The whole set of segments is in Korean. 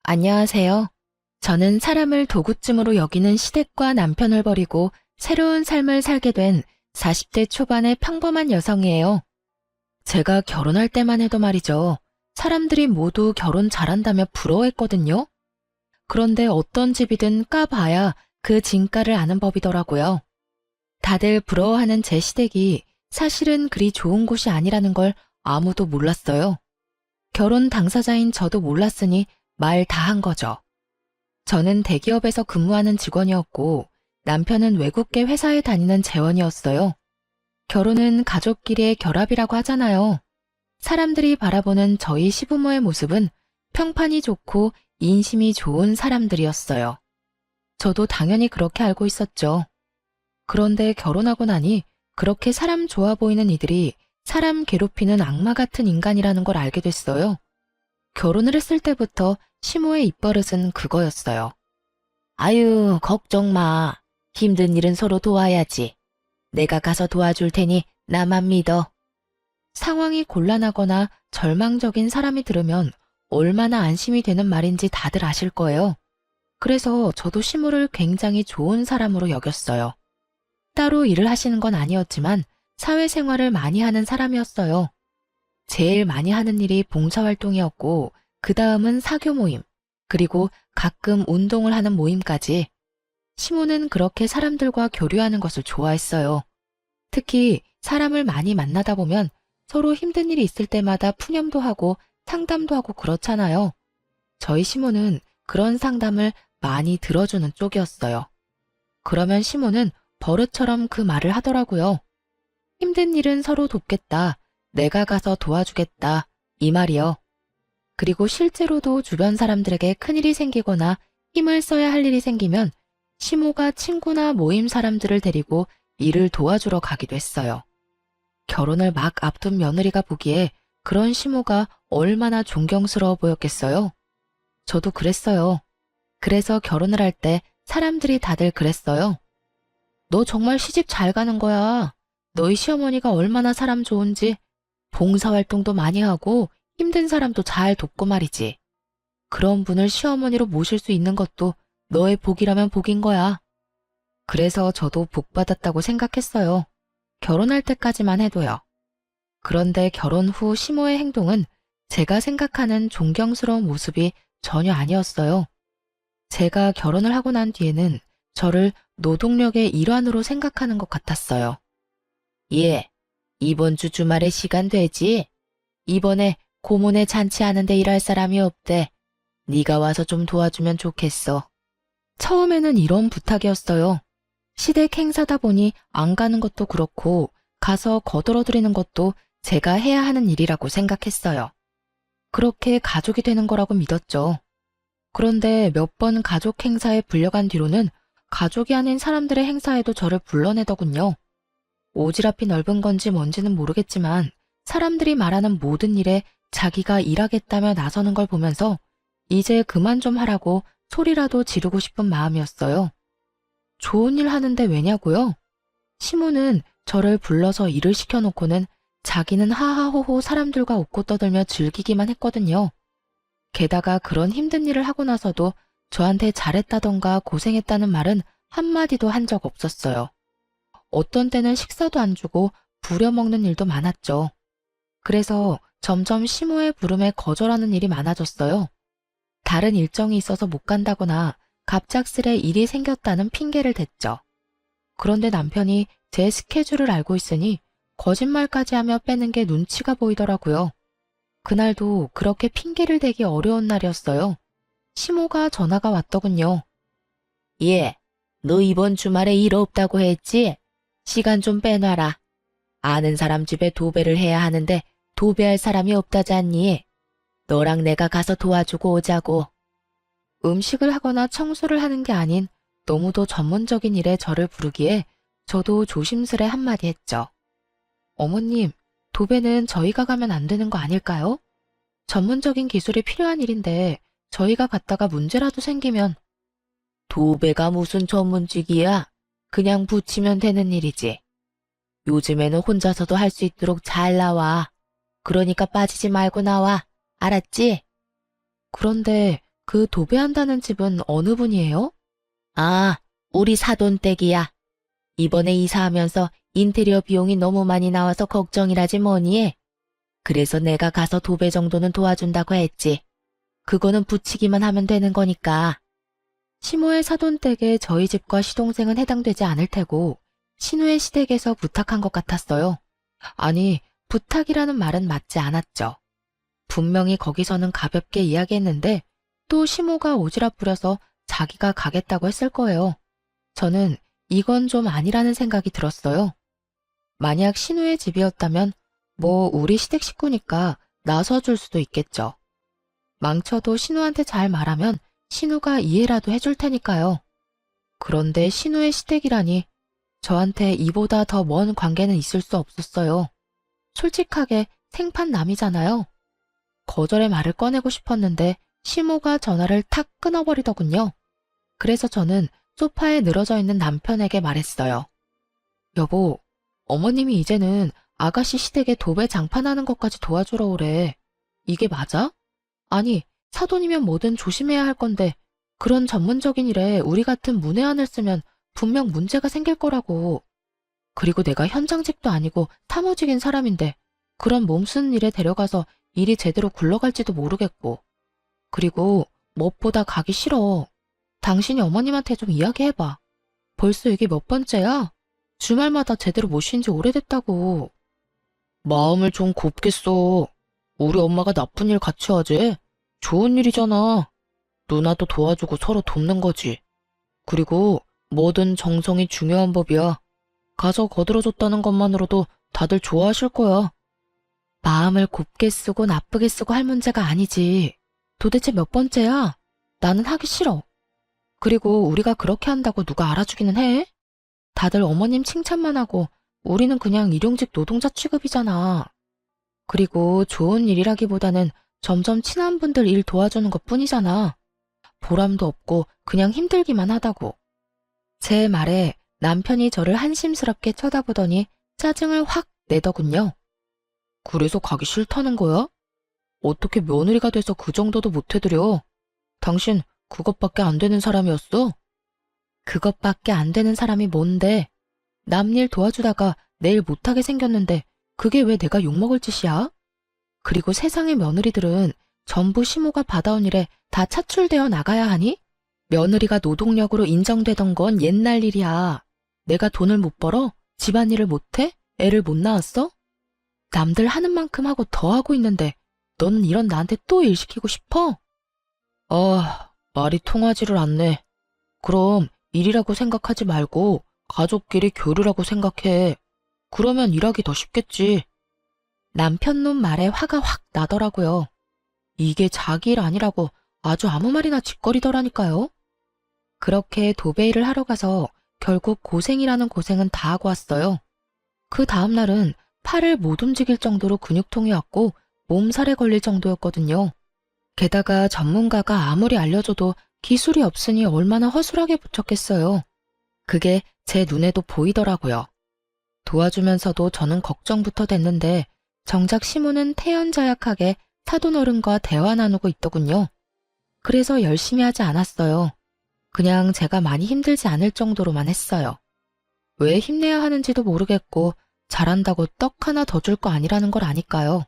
안녕하세요. 저는 사람을 도구쯤으로 여기는 시댁과 남편을 버리고 새로운 삶을 살게 된 40대 초반의 평범한 여성이에요. 제가 결혼할 때만 해도 말이죠. 사람들이 모두 결혼 잘한다며 부러워했거든요. 그런데 어떤 집이든 까봐야 그 진가를 아는 법이더라고요. 다들 부러워하는 제 시댁이 사실은 그리 좋은 곳이 아니라는 걸 아무도 몰랐어요. 결혼 당사자인 저도 몰랐으니 말 다 한 거죠. 저는 대기업에서 근무하는 직원이었고 남편은 외국계 회사에 다니는 재원이었어요. 결혼은 가족끼리의 결합이라고 하잖아요. 사람들이 바라보는 저희 시부모의 모습은 평판이 좋고 인심이 좋은 사람들이었어요. 저도 당연히 그렇게 알고 있었죠. 그런데 결혼하고 나니 그렇게 사람 좋아 보이는 이들이 사람 괴롭히는 악마 같은 인간이라는 걸 알게 됐어요. 결혼을 했을 때부터 시모의 입버릇은 그거였어요. 아유, 걱정 마. 힘든 일은 서로 도와야지. 내가 가서 도와줄 테니 나만 믿어. 상황이 곤란하거나 절망적인 사람이 들으면 얼마나 안심이 되는 말인지 다들 아실 거예요. 그래서 저도 시모를 굉장히 좋은 사람으로 여겼어요. 따로 일을 하시는 건 아니었지만 사회생활을 많이 하는 사람이었어요. 제일 많이 하는 일이 봉사활동이었고 그 다음은 사교 모임, 그리고 가끔 운동을 하는 모임까지. 시모는 그렇게 사람들과 교류하는 것을 좋아했어요. 특히 사람을 많이 만나다 보면 서로 힘든 일이 있을 때마다 푸념도 하고 상담도 하고 그렇잖아요. 저희 시모는 그런 상담을 많이 들어주는 쪽이었어요. 그러면 시모는 버릇처럼 그 말을 하더라고요. 힘든 일은 서로 돕겠다. 내가 가서 도와주겠다. 이 말이요. 그리고 실제로도 주변 사람들에게 큰일이 생기거나 힘을 써야 할 일이 생기면 시모가 친구나 모임 사람들을 데리고 일을 도와주러 가기도 했어요. 결혼을 막 앞둔 며느리가 보기에 그런 시모가 얼마나 존경스러워 보였겠어요? 저도 그랬어요. 그래서 결혼을 할 때 사람들이 다들 그랬어요. 너 정말 시집 잘 가는 거야. 너희 시어머니가 얼마나 사람 좋은지. 봉사활동도 많이 하고 힘든 사람도 잘 돕고 말이지. 그런 분을 시어머니로 모실 수 있는 것도 너의 복이라면 복인 거야. 그래서 저도 복 받았다고 생각했어요. 결혼할 때까지만 해도요. 그런데 결혼 후 시모의 행동은 제가 생각하는 존경스러운 모습이 전혀 아니었어요. 제가 결혼을 하고 난 뒤에는 저를 노동력의 일환으로 생각하는 것 같았어요. 예, 이번 주 주말에 시간 되지? 이번에 고모네 잔치 하는데 일할 사람이 없대. 네가 와서 좀 도와주면 좋겠어. 처음에는 이런 부탁이었어요. 시댁 행사다 보니 안 가는 것도 그렇고 가서 거들어드리는 것도 제가 해야 하는 일이라고 생각했어요. 그렇게 가족이 되는 거라고 믿었죠. 그런데 몇 번 가족 행사에 불려간 뒤로는 가족이 아닌 사람들의 행사에도 저를 불러내더군요. 오지랖이 넓은 건지 뭔지는 모르겠지만 사람들이 말하는 모든 일에 자기가 일하겠다며 나서는 걸 보면서 이제 그만 좀 하라고 소리라도 지르고 싶은 마음이었어요. 좋은 일 하는데 왜냐고요? 시모는 저를 불러서 일을 시켜놓고는 자기는 하하호호 사람들과 웃고 떠들며 즐기기만 했거든요. 게다가 그런 힘든 일을 하고 나서도 저한테 잘했다던가 고생했다는 말은 한마디도 한 적 없었어요. 어떤 때는 식사도 안 주고 부려먹는 일도 많았죠. 그래서 점점 시모의 부름에 거절하는 일이 많아졌어요. 다른 일정이 있어서 못 간다거나 갑작스레 일이 생겼다는 핑계를 댔죠. 그런데 남편이 제 스케줄을 알고 있으니 거짓말까지 하며 빼는 게 눈치가 보이더라고요. 그날도 그렇게 핑계를 대기 어려운 날이었어요. 시모가 전화가 왔더군요. 예, 너 이번 주말에 일 없다고 했지? 시간 좀 빼놔라. 아는 사람 집에 도배를 해야 하는데 도배할 사람이 없다잖니. 너랑 내가 가서 도와주고 오자고. 음식을 하거나 청소를 하는 게 아닌 너무도 전문적인 일에 저를 부르기에 저도 조심스레 한마디 했죠. 어머님, 도배는 저희가 가면 안 되는 거 아닐까요? 전문적인 기술이 필요한 일인데 저희가 갔다가 문제라도 생기면. 도배가 무슨 전문직이야? 그냥 붙이면 되는 일이지. 요즘에는 혼자서도 할 수 있도록 잘 나와. 그러니까 빠지지 말고 나와. 알았지? 그런데 그 도배한다는 집은 어느 분이에요? 아, 우리 사돈댁이야. 이번에 이사하면서 인테리어 비용이 너무 많이 나와서 걱정이라지 뭐니. 그래서 내가 가서 도배 정도는 도와준다고 했지. 그거는 붙이기만 하면 되는 거니까. 시모의 사돈댁에 저희 집과 시동생은 해당되지 않을 테고 신우의 시댁에서 부탁한 것 같았어요. 아니, 부탁이라는 말은 맞지 않았죠. 분명히 거기서는 가볍게 이야기했는데 또 시모가 오지랖 부려서 자기가 가겠다고 했을 거예요. 저는 이건 좀 아니라는 생각이 들었어요. 만약 신우의 집이었다면 뭐 우리 시댁 식구니까 나서줄 수도 있겠죠. 망쳐도 신우한테 잘 말하면 신우가 이해라도 해줄 테니까요. 그런데 신우의 시댁이라니 저한테 이보다 더 먼 관계는 있을 수 없었어요. 솔직하게 생판남이잖아요. 거절의 말을 꺼내고 싶었는데 시모가 전화를 탁 끊어버리더군요. 그래서 저는 소파에 늘어져 있는 남편에게 말했어요. 여보, 어머님이 이제는 아가씨 시댁에 도배 장판하는 것까지 도와주러 오래. 이게 맞아? 아니, 사돈이면 뭐든 조심해야 할 건데 그런 전문적인 일에 우리 같은 문외한을 쓰면 분명 문제가 생길 거라고. 그리고 내가 현장직도 아니고 사무직인 사람인데 그런 몸쓰는 일에 데려가서 일이 제대로 굴러갈지도 모르겠고. 그리고 무엇보다 가기 싫어. 당신이 어머님한테 좀 이야기해봐. 벌써 이게 몇 번째야? 주말마다 제대로 못 쉰 지 오래됐다고. 마음을 좀 곱게 써. 우리 엄마가 나쁜 일 같이 하지? 좋은 일이잖아. 누나도 도와주고 서로 돕는 거지. 그리고 뭐든 정성이 중요한 법이야. 가서 거들어줬다는 것만으로도 다들 좋아하실 거야. 마음을 곱게 쓰고 나쁘게 쓰고 할 문제가 아니지. 도대체 몇 번째야? 나는 하기 싫어. 그리고 우리가 그렇게 한다고 누가 알아주기는 해? 다들 어머님 칭찬만 하고 우리는 그냥 일용직 노동자 취급이잖아. 그리고 좋은 일이라기보다는 점점 친한 분들 일 도와주는 것 뿐이잖아. 보람도 없고 그냥 힘들기만 하다고. 제 말에 남편이 저를 한심스럽게 쳐다보더니 짜증을 확 내더군요. 그래서 가기 싫다는 거야? 어떻게 며느리가 돼서 그 정도도 못 해드려? 당신 그것밖에 안 되는 사람이었어? 그것밖에 안 되는 사람이 뭔데? 남 일 도와주다가 내일 못하게 생겼는데 그게 왜 내가 욕먹을 짓이야? 그리고 세상의 며느리들은 전부 시모가 받아온 일에 다 차출되어 나가야 하니? 며느리가 노동력으로 인정되던 건 옛날 일이야. 내가 돈을 못 벌어? 집안일을 못해? 애를 못 낳았어? 남들 하는 만큼 하고 더 하고 있는데 너는 이런 나한테 또 일 시키고 싶어? 말이 통하지를 않네. 그럼 일이라고 생각하지 말고 가족끼리 교류라고 생각해. 그러면 일하기 더 쉽겠지. 남편놈 말에 화가 확 나더라고요. 이게 자기 일 아니라고 아주 아무 말이나 짓거리더라니까요. 그렇게 도배일을 하러 가서 결국 고생이라는 고생은 다 하고 왔어요. 그 다음 날은 팔을 못 움직일 정도로 근육통이 왔고 몸살에 걸릴 정도였거든요. 게다가 전문가가 아무리 알려줘도 기술이 없으니 얼마나 허술하게 붙였겠어요. 그게 제 눈에도 보이더라고요. 도와주면서도 저는 걱정부터 됐는데 정작 시모는 태연자약하게 사돈어른과 대화 나누고 있더군요. 그래서 열심히 하지 않았어요. 그냥 제가 많이 힘들지 않을 정도로만 했어요. 왜 힘내야 하는지도 모르겠고 잘한다고 떡 하나 더 줄 거 아니라는 걸 아니까요.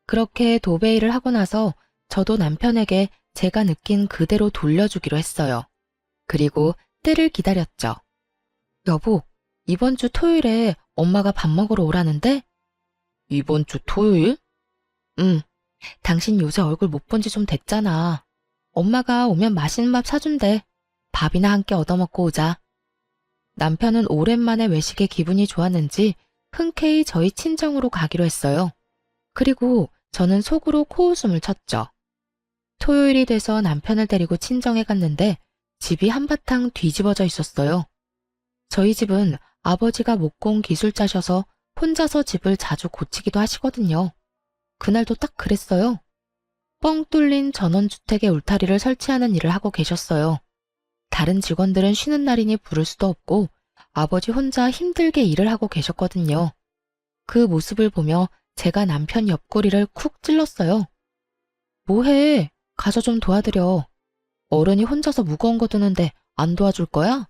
그렇게 도배일을 하고 나서 저도 남편에게 제가 느낀 그대로 돌려주기로 했어요. 그리고 때를 기다렸죠. 여보, 이번 주 토요일에 엄마가 밥 먹으러 오라는데? 이번 주 토요일? 응. 당신 요새 얼굴 못 본 지 좀 됐잖아. 엄마가 오면 맛있는 밥 사준대. 밥이나 함께 얻어먹고 오자. 남편은 오랜만에 외식에 기분이 좋았는지 흔쾌히 저희 친정으로 가기로 했어요. 그리고 저는 속으로 코웃음을 쳤죠. 토요일이 돼서 남편을 데리고 친정에 갔는데 집이 한바탕 뒤집어져 있었어요. 저희 집은 아버지가 목공 기술자셔서 혼자서 집을 자주 고치기도 하시거든요. 그날도 딱 그랬어요. 뻥 뚫린 전원주택의 울타리를 설치하는 일을 하고 계셨어요. 다른 직원들은 쉬는 날이니 부를 수도 없고 아버지 혼자 힘들게 일을 하고 계셨거든요. 그 모습을 보며 제가 남편 옆구리를 쿡 찔렀어요. 뭐해? 가서 좀 도와드려. 어른이 혼자서 무거운 거 드는데 안 도와줄 거야?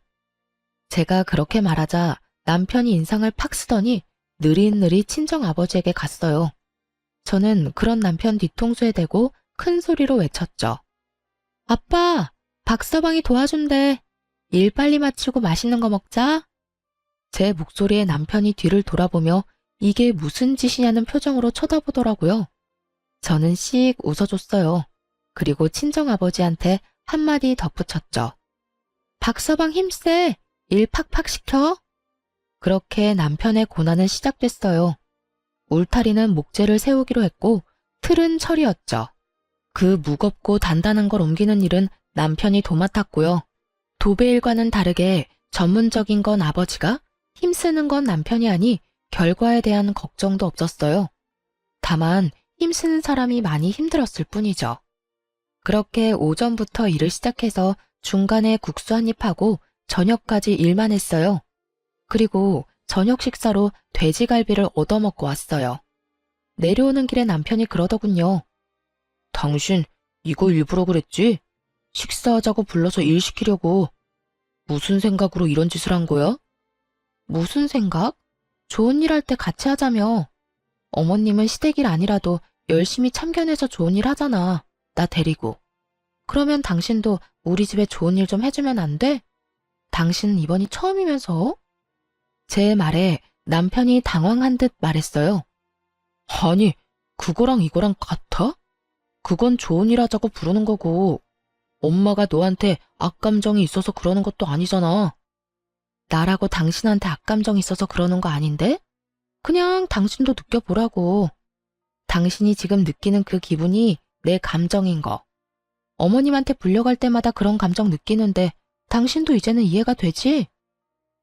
제가 그렇게 말하자 남편이 인상을 팍 쓰더니 느릿느릿 친정아버지에게 갔어요. 저는 그런 남편 뒤통수에 대고 큰 소리로 외쳤죠. 아빠, 박서방이 도와준대. 일 빨리 마치고 맛있는 거 먹자. 제 목소리에 남편이 뒤를 돌아보며 이게 무슨 짓이냐는 표정으로 쳐다보더라고요. 저는 씩 웃어줬어요. 그리고 친정아버지한테 한마디 덧붙였죠. 박서방 힘세. 일 팍팍 시켜. 그렇게 남편의 고난은 시작됐어요. 울타리는 목재를 세우기로 했고 틀은 철이었죠. 그 무겁고 단단한 걸 옮기는 일은 남편이 도맡았고요. 도배 일과는 다르게 전문적인 건 아버지가, 힘쓰는 건 남편이 하니 결과에 대한 걱정도 없었어요. 다만 힘쓰는 사람이 많이 힘들었을 뿐이죠. 그렇게 오전부터 일을 시작해서 중간에 국수 한 입 하고 저녁까지 일만 했어요. 그리고 저녁 식사로 돼지갈비를 얻어먹고 왔어요. 내려오는 길에 남편이 그러더군요. 당신 이거 일부러 그랬지? 식사하자고 불러서 일 시키려고. 무슨 생각으로 이런 짓을 한 거야? 무슨 생각? 좋은 일 할 때 같이 하자며. 어머님은 시댁일 아니라도 열심히 참견해서 좋은 일 하잖아. 나 데리고. 그러면 당신도 우리 집에 좋은 일 좀 해주면 안 돼? 당신은 이번이 처음이면서? 제 말에 남편이 당황한 듯 말했어요. 아니, 그거랑 이거랑 같아? 그건 좋은 일 하자고 부르는 거고, 엄마가 너한테 악감정이 있어서 그러는 것도 아니잖아. 나라고 당신한테 악감정이 있어서 그러는 거 아닌데? 그냥 당신도 느껴보라고. 당신이 지금 느끼는 그 기분이 내 감정인 거. 어머님한테 불려갈 때마다 그런 감정 느끼는데 당신도 이제는 이해가 되지?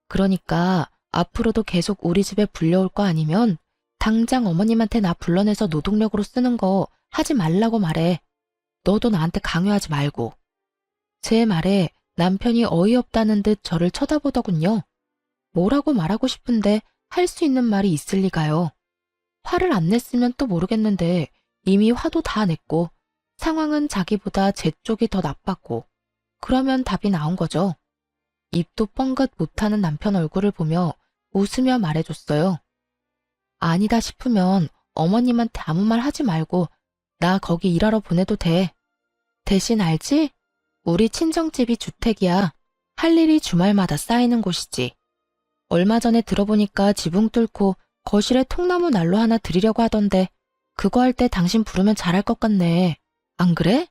그러니까 앞으로도 계속 우리 집에 불려올 거 아니면 당장 어머님한테 나 불러내서 노동력으로 쓰는 거 하지 말라고 말해. 너도 나한테 강요하지 말고. 제 말에 남편이 어이없다는 듯 저를 쳐다보더군요. 뭐라고 말하고 싶은데 할 수 있는 말이 있을 리가요. 화를 안 냈으면 또 모르겠는데 이미 화도 다 냈고 상황은 자기보다 제 쪽이 더 나빴고 그러면 답이 나온 거죠. 입도 뻥긋 못하는 남편 얼굴을 보며 웃으며 말해줬어요. 아니다 싶으면 어머님한테 아무 말 하지 말고 나 거기 일하러 보내도 돼. 대신 알지? 우리 친정집이 주택이야. 할 일이 주말마다 쌓이는 곳이지. 얼마 전에 들어보니까 지붕 뚫고 거실에 통나무 난로 하나 드리려고 하던데 그거 할 때 당신 부르면 잘할 것 같네. 안 그래?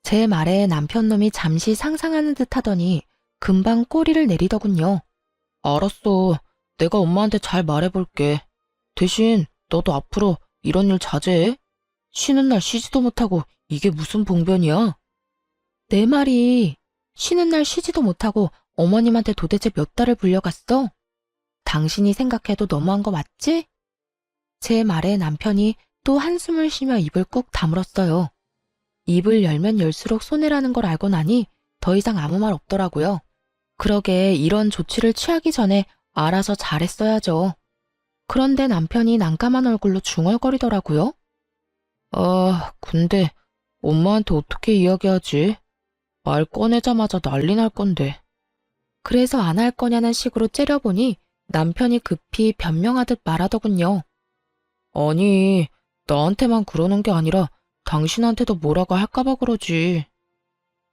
제 말에 남편놈이 잠시 상상하는 듯 하더니 금방 꼬리를 내리더군요. 알았어. 내가 엄마한테 잘 말해볼게. 대신 너도 앞으로 이런 일 자제해. 쉬는 날 쉬지도 못하고 이게 무슨 봉변이야? 내 말이 쉬는 날 쉬지도 못하고 어머님한테 도대체 몇 달을 불려갔어? 당신이 생각해도 너무한 거 맞지? 제 말에 남편이 또 한숨을 쉬며 입을 꾹 다물었어요. 입을 열면 열수록 손해라는 걸 알고 나니 더 이상 아무 말 없더라고요. 그러게 이런 조치를 취하기 전에 알아서 잘했어야죠. 그런데 남편이 난감한 얼굴로 중얼거리더라고요. 아, 근데 엄마한테 어떻게 이야기하지? 말 꺼내자마자 난리 날 건데. 그래서 안 할 거냐는 식으로 째려보니 남편이 급히 변명하듯 말하더군요. 아니, 나한테만 그러는 게 아니라 당신한테도 뭐라고 할까봐 그러지.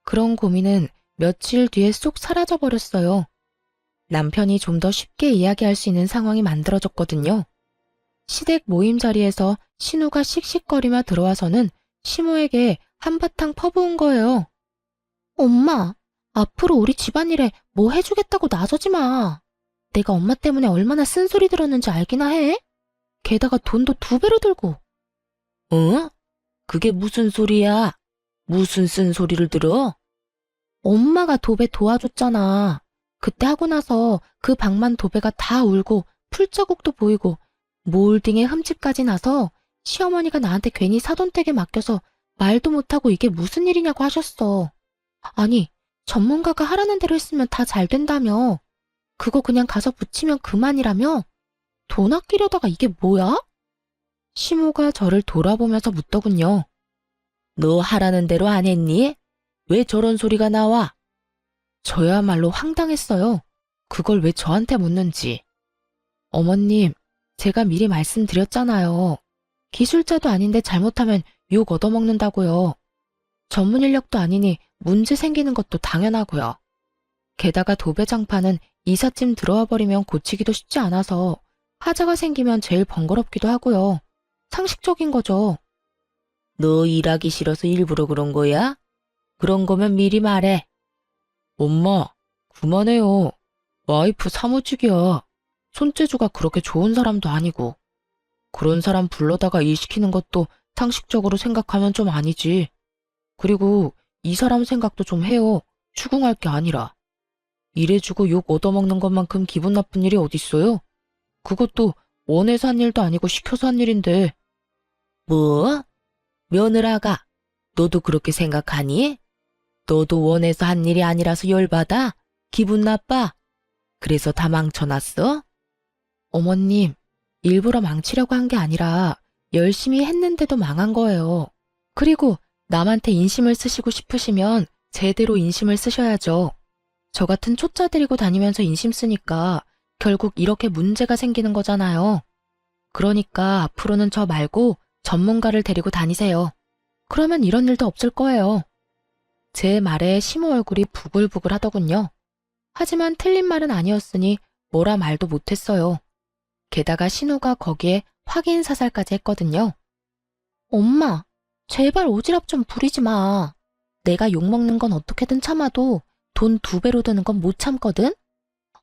그런 고민은 며칠 뒤에 쏙 사라져버렸어요. 남편이 좀 더 쉽게 이야기할 수 있는 상황이 만들어졌거든요. 시댁 모임 자리에서 신우가 씩씩거리며 들어와서는 시모에게 한바탕 퍼부은 거예요. 엄마, 앞으로 우리 집안일에 뭐 해주겠다고 나서지 마. 내가 엄마 때문에 얼마나 쓴소리 들었는지 알기나 해? 게다가 돈도 2배로 들고. 응? 그게 무슨 소리야? 무슨 쓴소리를 들어? 엄마가 도배 도와줬잖아. 그때 하고 나서 그 방만 도배가 다 울고 풀자국도 보이고 몰딩에 흠집까지 나서 시어머니가 나한테 괜히 사돈댁에 맡겨서 말도 못하고 이게 무슨 일이냐고 하셨어. 아니, 전문가가 하라는 대로 했으면 다 잘 된다며. 그거 그냥 가서 붙이면 그만이라며? 돈 아끼려다가 이게 뭐야? 시모가 저를 돌아보면서 묻더군요. 너 하라는 대로 안 했니? 왜 저런 소리가 나와? 저야말로 황당했어요. 그걸 왜 저한테 묻는지. 어머님, 제가 미리 말씀드렸잖아요. 기술자도 아닌데 잘못하면 욕 얻어먹는다고요. 전문 인력도 아니니 문제 생기는 것도 당연하고요. 게다가 도배장판은 이삿짐 들어와 버리면 고치기도 쉽지 않아서 하자가 생기면 제일 번거롭기도 하고요. 상식적인 거죠. 너 일하기 싫어서 일부러 그런 거야? 그런 거면 미리 말해. 엄마, 그만해요. 와이프 사무직이야. 손재주가 그렇게 좋은 사람도 아니고. 그런 사람 불러다가 일 시키는 것도 상식적으로 생각하면 좀 아니지. 그리고 이 사람 생각도 좀 해요. 추궁할 게 아니라. 일해주고 욕 얻어먹는 것만큼 기분 나쁜 일이 어딨어요? 그것도 원해서 한 일도 아니고 시켜서 한 일인데. 뭐? 며느라가, 너도 그렇게 생각하니? 너도 원해서 한 일이 아니라서 열받아? 기분 나빠? 그래서 다 망쳐놨어? 어머님, 일부러 망치려고 한 게 아니라 열심히 했는데도 망한 거예요. 그리고 남한테 인심을 쓰시고 싶으시면 제대로 인심을 쓰셔야죠. 저 같은 초짜 데리고 다니면서 인심 쓰니까 결국 이렇게 문제가 생기는 거잖아요. 그러니까 앞으로는 저 말고 전문가를 데리고 다니세요. 그러면 이런 일도 없을 거예요. 제 말에 시모 얼굴이 부글부글 하더군요. 하지만 틀린 말은 아니었으니 뭐라 말도 못했어요. 게다가 신우가 거기에 확인 사살까지 했거든요. 엄마, 제발 오지랖 좀 부리지 마. 내가 욕먹는 건 어떻게든 참아도 돈 2배로 드는 건 못 참거든?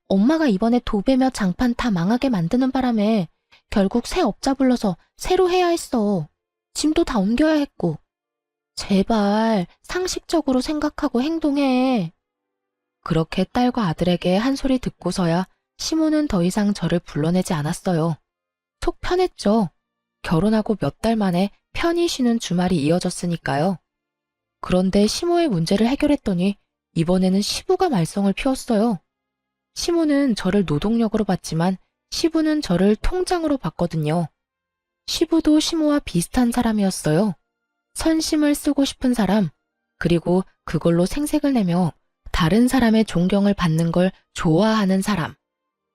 엄마가 이번에 도배며 장판 다 망하게 만드는 바람에 결국 새 업자 불러서 새로 해야 했어. 짐도 다 옮겨야 했고. 제발 상식적으로 생각하고 행동해. 그렇게 딸과 아들에게 한 소리 듣고서야 시모는 더 이상 저를 불러내지 않았어요. 속 편했죠. 결혼하고 몇 달 만에 편히 쉬는 주말이 이어졌으니까요. 그런데 시모의 문제를 해결했더니 이번에는 시부가 말썽을 피웠어요. 시모는 저를 노동력으로 봤지만 시부는 저를 통장으로 봤거든요. 시부도 시모와 비슷한 사람이었어요. 선심을 쓰고 싶은 사람, 그리고 그걸로 생색을 내며 다른 사람의 존경을 받는 걸 좋아하는 사람.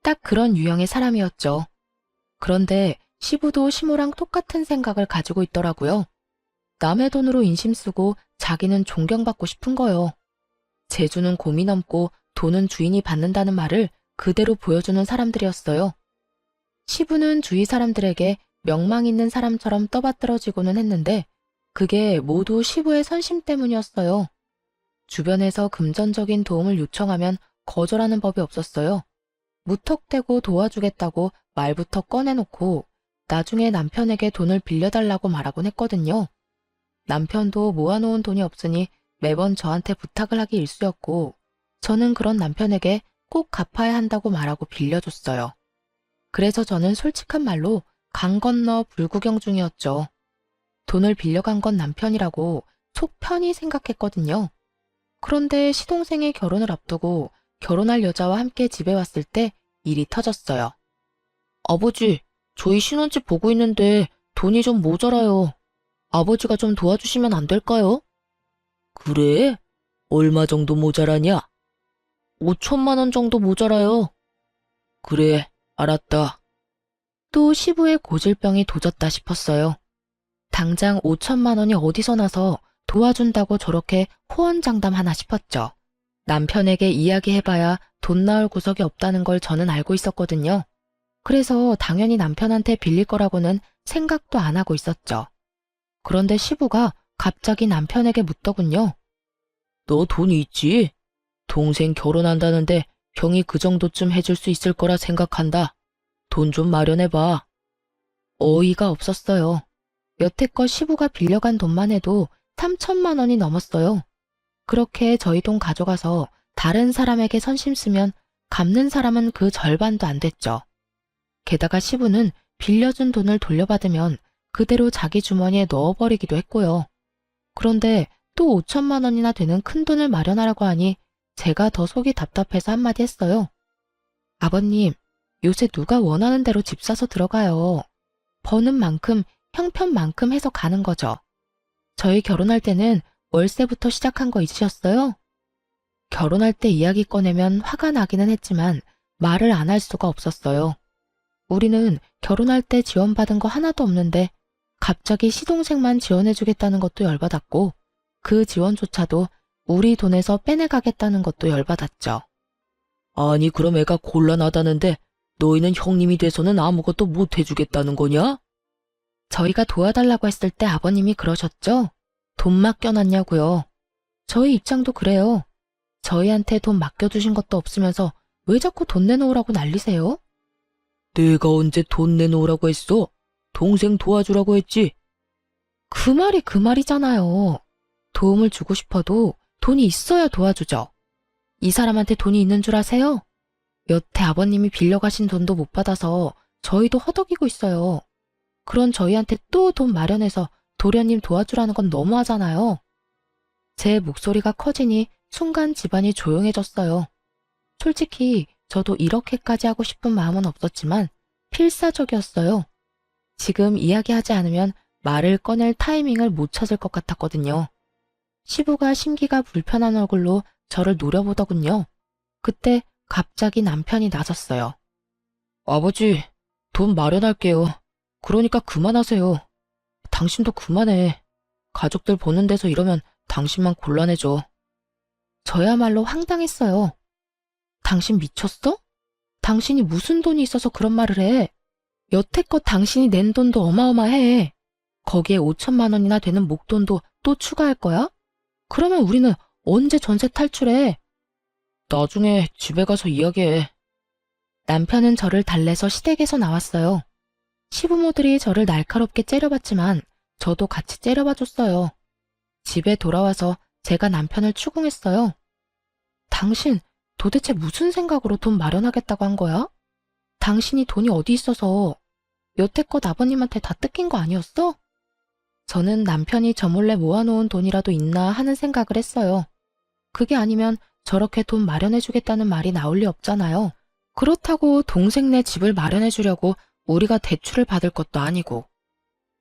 딱 그런 유형의 사람이었죠. 그런데 시부도 시모랑 똑같은 생각을 가지고 있더라고요. 남의 돈으로 인심 쓰고 자기는 존경받고 싶은 거요. 재주는 곰이 넘고 돈은 주인이 받는다는 말을 그대로 보여주는 사람들이었어요. 시부는 주위 사람들에게 명망 있는 사람처럼 떠받들어지고는 했는데 그게 모두 시부의 선심 때문이었어요. 주변에서 금전적인 도움을 요청하면 거절하는 법이 없었어요. 무턱대고 도와주겠다고 말부터 꺼내놓고 나중에 남편에게 돈을 빌려달라고 말하곤 했거든요. 남편도 모아놓은 돈이 없으니 매번 저한테 부탁을 하기 일쑤였고 저는 그런 남편에게 꼭 갚아야 한다고 말하고 빌려줬어요. 그래서 저는 솔직한 말로 강 건너 불구경 중이었죠. 돈을 빌려간 건 남편이라고 속 편히 생각했거든요. 그런데 시동생의 결혼을 앞두고 결혼할 여자와 함께 집에 왔을 때 일이 터졌어요. 아버지, 저희 신혼집 보고 있는데 돈이 좀 모자라요. 아버지가 좀 도와주시면 안 될까요? 그래? 얼마 정도 모자라냐? 5천만 원 정도 모자라요. 그래, 알았다. 또 시부의 고질병이 도졌다 싶었어요. 당장 5천만 원이 어디서 나서 도와준다고 저렇게 호언장담하나 싶었죠. 남편에게 이야기해봐야 돈 나올 구석이 없다는 걸 저는 알고 있었거든요. 그래서 당연히 남편한테 빌릴 거라고는 생각도 안 하고 있었죠. 그런데 시부가 갑자기 남편에게 묻더군요. 너 돈 있지? 동생 결혼한다는데 형이 그 정도쯤 해줄 수 있을 거라 생각한다. 돈 좀 마련해봐. 어이가 없었어요. 여태껏 시부가 빌려간 돈만 해도 3천만 원이 넘었어요. 그렇게 저희 돈 가져가서 다른 사람에게 선심 쓰면 갚는 사람은 그 절반도 안 됐죠. 게다가 시부는 빌려준 돈을 돌려받으면 그대로 자기 주머니에 넣어버리기도 했고요. 그런데 또 5천만 원이나 되는 큰 돈을 마련하라고 하니 제가 더 속이 답답해서 한마디 했어요. 아버님, 요새 누가 원하는 대로 집 사서 들어가요. 버는 만큼 형편만큼 해서 가는 거죠. 저희 결혼할 때는 월세부터 시작한 거 잊으셨어요? 결혼할 때 이야기 꺼내면 화가 나기는 했지만 말을 안 할 수가 없었어요. 우리는 결혼할 때 지원받은 거 하나도 없는데 갑자기 시동생만 지원해주겠다는 것도 열받았고 그 지원조차도 우리 돈에서 빼내가겠다는 것도 열받았죠. 아니 그럼 애가 곤란하다는데 너희는 형님이 돼서는 아무것도 못 해주겠다는 거냐? 저희가 도와달라고 했을 때 아버님이 그러셨죠? 돈 맡겨놨냐고요. 저희 입장도 그래요. 저희한테 돈 맡겨주신 것도 없으면서 왜 자꾸 돈 내놓으라고 난리세요? 내가 언제 돈 내놓으라고 했어? 동생 도와주라고 했지. 그 말이 그 말이잖아요. 도움을 주고 싶어도 돈이 있어야 도와주죠. 이 사람한테 돈이 있는 줄 아세요? 여태 아버님이 빌려가신 돈도 못 받아서 저희도 허덕이고 있어요. 그런 저희한테 또 돈 마련해서 도련님 도와주라는 건 너무하잖아요. 제 목소리가 커지니 순간 집안이 조용해졌어요. 솔직히 저도 이렇게까지 하고 싶은 마음은 없었지만 필사적이었어요. 지금 이야기하지 않으면 말을 꺼낼 타이밍을 못 찾을 것 같았거든요. 시부가 심기가 불편한 얼굴로 저를 노려보더군요. 그때 갑자기 남편이 나섰어요. 아버지, 돈 마련할게요. 그러니까 그만하세요. 당신도 그만해. 가족들 보는 데서 이러면 당신만 곤란해져. 저야말로 황당했어요. 당신 미쳤어? 당신이 무슨 돈이 있어서 그런 말을 해? 여태껏 당신이 낸 돈도 어마어마해. 거기에 5천만 원이나 되는 목돈도 또 추가할 거야? 그러면 우리는 언제 전세 탈출해? 나중에 집에 가서 이야기해. 남편은 저를 달래서 시댁에서 나왔어요. 시부모들이 저를 날카롭게 째려봤지만 저도 같이 째려봐줬어요. 집에 돌아와서 제가 남편을 추궁했어요. 당신 도대체 무슨 생각으로 돈 마련하겠다고 한 거야? 당신이 돈이 어디 있어서 여태껏 아버님한테 다 뜯긴 거 아니었어? 저는 남편이 저 몰래 모아놓은 돈이라도 있나 하는 생각을 했어요. 그게 아니면 저렇게 돈 마련해주겠다는 말이 나올 리 없잖아요. 그렇다고 동생네 집을 마련해주려고 우리가 대출을 받을 것도 아니고.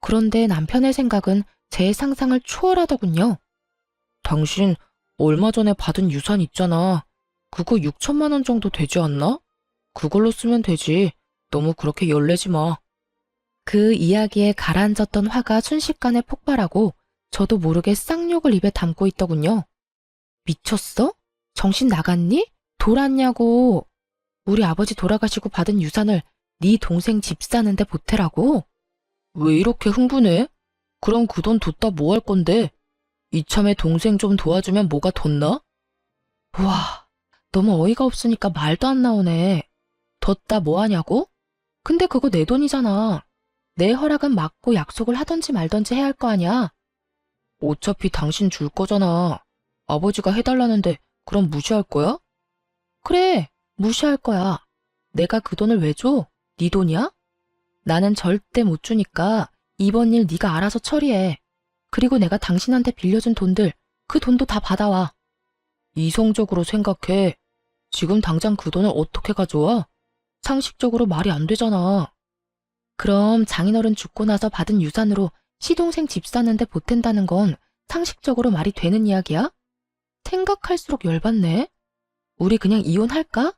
그런데 남편의 생각은 제 상상을 초월하더군요. 당신 얼마 전에 받은 유산 있잖아. 그거 6천만 원 정도 되지 않나? 그걸로 쓰면 되지. 너무 그렇게 열내지 마. 그 이야기에 가라앉았던 화가 순식간에 폭발하고 저도 모르게 쌍욕을 입에 담고 있더군요. 미쳤어? 정신 나갔니? 돌았냐고. 우리 아버지 돌아가시고 받은 유산을 네 동생 집 사는데 보태라고? 왜 이렇게 흥분해? 그럼 그 돈 뒀다 뭐 할 건데? 이참에 동생 좀 도와주면 뭐가 덧나? 와, 너무 어이가 없으니까 말도 안 나오네. 뒀다 뭐 하냐고? 근데 그거 내 돈이잖아. 내 허락은 맞고 약속을 하던지 말던지 해야 할 거 아니야. 어차피 당신 줄 거잖아. 아버지가 해달라는데 그럼 무시할 거야? 그래, 무시할 거야. 내가 그 돈을 왜 줘? 네 돈이야? 나는 절대 못 주니까 이번 일 네가 알아서 처리해. 그리고 내가 당신한테 빌려준 돈들, 그 돈도 다 받아와. 이성적으로 생각해. 지금 당장 그 돈을 어떻게 가져와? 상식적으로 말이 안 되잖아. 그럼 장인어른 죽고 나서 받은 유산으로 시동생 집 사는데 보탠다는 건 상식적으로 말이 되는 이야기야? 생각할수록 열받네. 우리 그냥 이혼할까?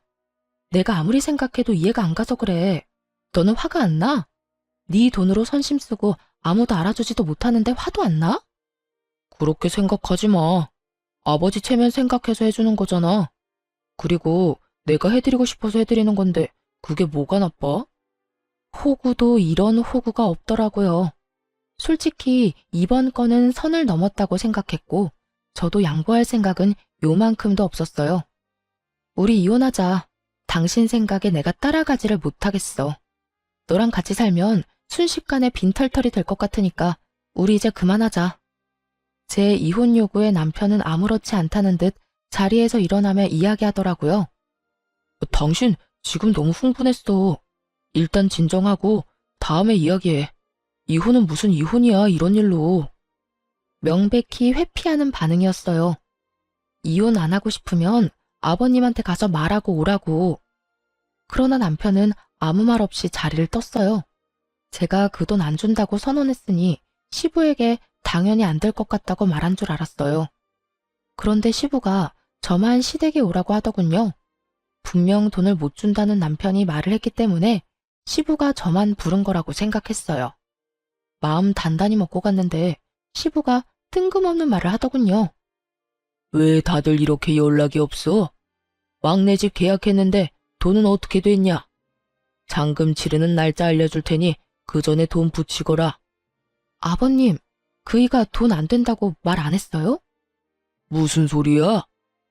내가 아무리 생각해도 이해가 안 가서 그래. 너는 화가 안 나? 네 돈으로 선심 쓰고 아무도 알아주지도 못하는데 화도 안 나? 그렇게 생각하지 마. 아버지 체면 생각해서 해주는 거잖아. 그리고 내가 해드리고 싶어서 해드리는 건데 그게 뭐가 나빠? 호구도 이런 호구가 없더라고요. 솔직히 이번 건은 선을 넘었다고 생각했고 저도 양보할 생각은 요만큼도 없었어요. 우리 이혼하자. 당신 생각에 내가 따라가지를 못하겠어. 너랑 같이 살면 순식간에 빈털털이 될 것 같으니까 우리 이제 그만하자. 제 이혼 요구에 남편은 아무렇지 않다는 듯 자리에서 일어나며 이야기하더라고요. 당신 지금 너무 흥분했어. 일단 진정하고 다음에 이야기해. 이혼은 무슨 이혼이야, 이런 일로. 명백히 회피하는 반응이었어요. 이혼 안 하고 싶으면 아버님한테 가서 말하고 오라고. 그러나 남편은 아무 말 없이 자리를 떴어요. 제가 그 돈 안 준다고 선언했으니 시부에게 당연히 안 될 것 같다고 말한 줄 알았어요. 그런데 시부가 저만 시댁에 오라고 하더군요. 분명 돈을 못 준다는 남편이 말을 했기 때문에 시부가 저만 부른 거라고 생각했어요. 마음 단단히 먹고 갔는데 시부가 뜬금없는 말을 하더군요. 왜 다들 이렇게 연락이 없어? 막내 집 계약했는데 돈은 어떻게 됐냐? 잔금 치르는 날짜 알려줄 테니 그 전에 돈 붙이거라. 아버님, 그이가 돈 안 된다고 말 안 했어요? 무슨 소리야?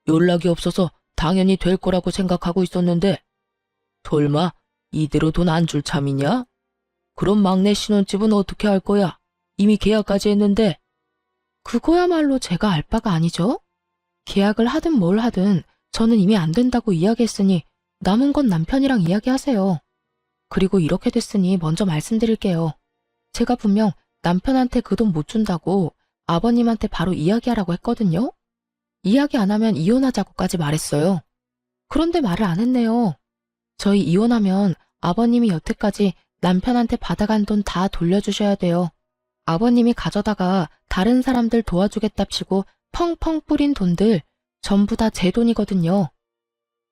연락이 없어서 당연히 될 거라고 생각하고 있었는데 설마 이대로 돈 안 줄 참이냐? 그럼 막내 신혼집은 어떻게 할 거야? 이미 계약까지 했는데. 그거야말로 제가 알 바가 아니죠? 계약을 하든 뭘 하든 저는 이미 안 된다고 이야기했으니 남은 건 남편이랑 이야기하세요. 그리고 이렇게 됐으니 먼저 말씀드릴게요. 제가 분명 남편한테 그 돈 못 준다고 아버님한테 바로 이야기하라고 했거든요. 이야기 안 하면 이혼하자고까지 말했어요. 그런데 말을 안 했네요. 저희 이혼하면 아버님이 여태까지 남편한테 받아간 돈 다 돌려주셔야 돼요. 아버님이 가져다가 다른 사람들 도와주겠답시고 펑펑 뿌린 돈들 전부 다 제 돈이거든요.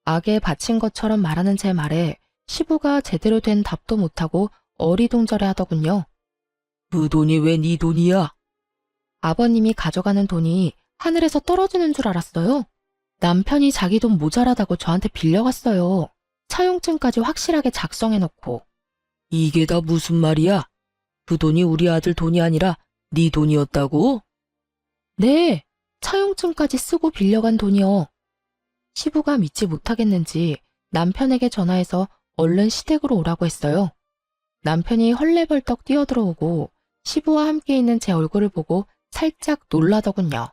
악에 바친 것처럼 말하는 제 말에 시부가 제대로 된 답도 못하고 어리둥절해 하더군요. 그 돈이 왜 네 돈이야? 아버님이 가져가는 돈이 하늘에서 떨어지는 줄 알았어요. 남편이 자기 돈 모자라다고 저한테 빌려갔어요. 차용증까지 확실하게 작성해놓고. 이게 다 무슨 말이야? 그 돈이 우리 아들 돈이 아니라 네 돈이었다고? 네, 차용증까지 쓰고 빌려간 돈이요. 시부가 믿지 못하겠는지 남편에게 전화해서 얼른 시댁으로 오라고 했어요. 남편이 헐레벌떡 뛰어들어오고 시부와 함께 있는 제 얼굴을 보고 살짝 놀라더군요.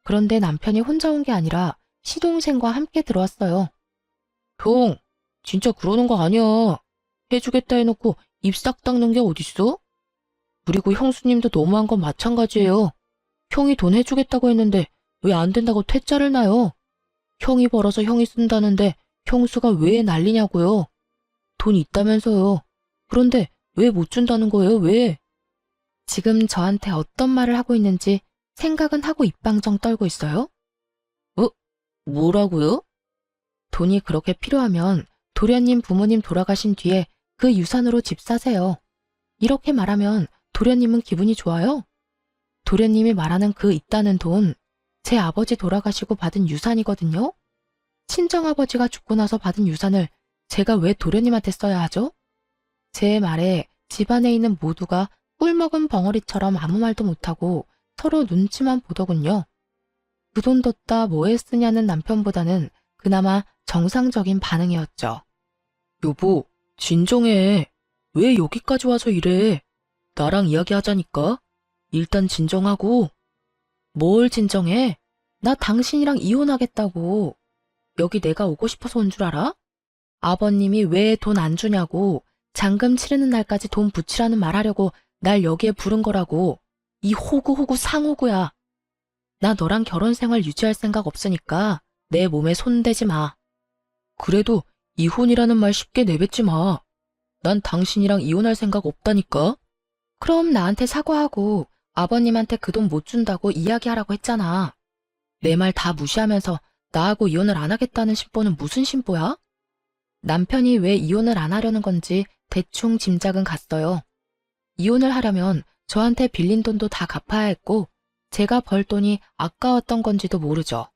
그런데 남편이 혼자 온 게 아니라 시동생과 함께 들어왔어요. 형, 진짜 그러는 거 아니야. 해주겠다 해놓고 입 싹 닦는 게 어딨어? 그리고 형수님도 너무한 건 마찬가지예요. 형이 돈 해주겠다고 했는데 왜 안 된다고 퇴짜를 놔요? 형이 벌어서 형이 쓴다는데 형수가 왜 난리냐고요? 돈 있다면서요. 그런데 왜 못 준다는 거예요, 왜? 지금 저한테 어떤 말을 하고 있는지 생각은 하고 입방정 떨고 있어요? 뭐라고요? 돈이 그렇게 필요하면 도련님 부모님 돌아가신 뒤에 그 유산으로 집 사세요. 이렇게 말하면 도련님은 기분이 좋아요? 도련님이 말하는 그 있다는 돈, 제 아버지 돌아가시고 받은 유산이거든요? 친정아버지가 죽고 나서 받은 유산을 제가 왜 도련님한테 써야 하죠? 제 말에 집안에 있는 모두가 꿀먹은 벙어리처럼 아무 말도 못하고 서로 눈치만 보더군요. 그 돈 뒀다 뭐에 쓰냐는 남편보다는 그나마 정상적인 반응이었죠. 여보, 진정해. 왜 여기까지 와서 이래? 나랑 이야기하자니까. 일단 진정하고. 뭘 진정해? 나 당신이랑 이혼하겠다고. 여기 내가 오고 싶어서 온 줄 알아? 아버님이 왜 돈 안 주냐고 잔금 치르는 날까지 돈 붙이라는 말하려고 날 여기에 부른 거라고. 이 호구호구 상호구야. 나 너랑 결혼 생활 유지할 생각 없으니까 내 몸에 손대지 마. 그래도 이혼이라는 말 쉽게 내뱉지 마. 난 당신이랑 이혼할 생각 없다니까. 그럼 나한테 사과하고 아버님한테 그 돈 못 준다고 이야기하라고 했잖아. 내 말 다 무시하면서 나하고 이혼을 안 하겠다는 심보는 무슨 심보야? 남편이 왜 이혼을 안 하려는 건지 대충 짐작은 갔어요. 이혼을 하려면 저한테 빌린 돈도 다 갚아야 했고 제가 벌 돈이 아까웠던 건지도 모르죠.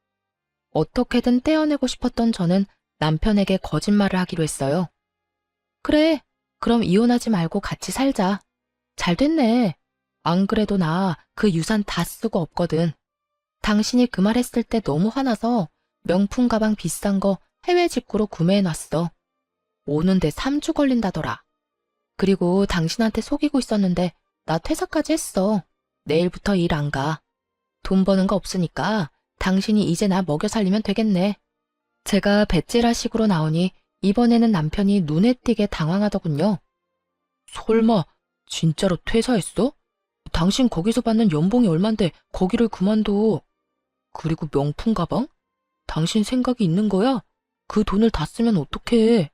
어떻게든 떼어내고 싶었던 저는 남편에게 거짓말을 하기로 했어요. 그래, 그럼 이혼하지 말고 같이 살자. 잘 됐네. 안 그래도 나 그 유산 다 쓰고 없거든. 당신이 그 말 했을 때 너무 화나서 명품 가방 비싼 거 해외 직구로 구매해놨어. 오는데 3주 걸린다더라. 그리고 당신한테 속이고 있었는데 나 퇴사까지 했어. 내일부터 일 안 가. 돈 버는 거 없으니까 당신이 이제 나 먹여 살리면 되겠네. 제가 배째라식으로 나오니 이번에는 남편이 눈에 띄게 당황하더군요. 설마 진짜로 퇴사했어? 당신 거기서 받는 연봉이 얼만데 거기를 그만둬. 그리고 명품 가방? 당신 생각이 있는 거야? 그 돈을 다 쓰면 어떡해.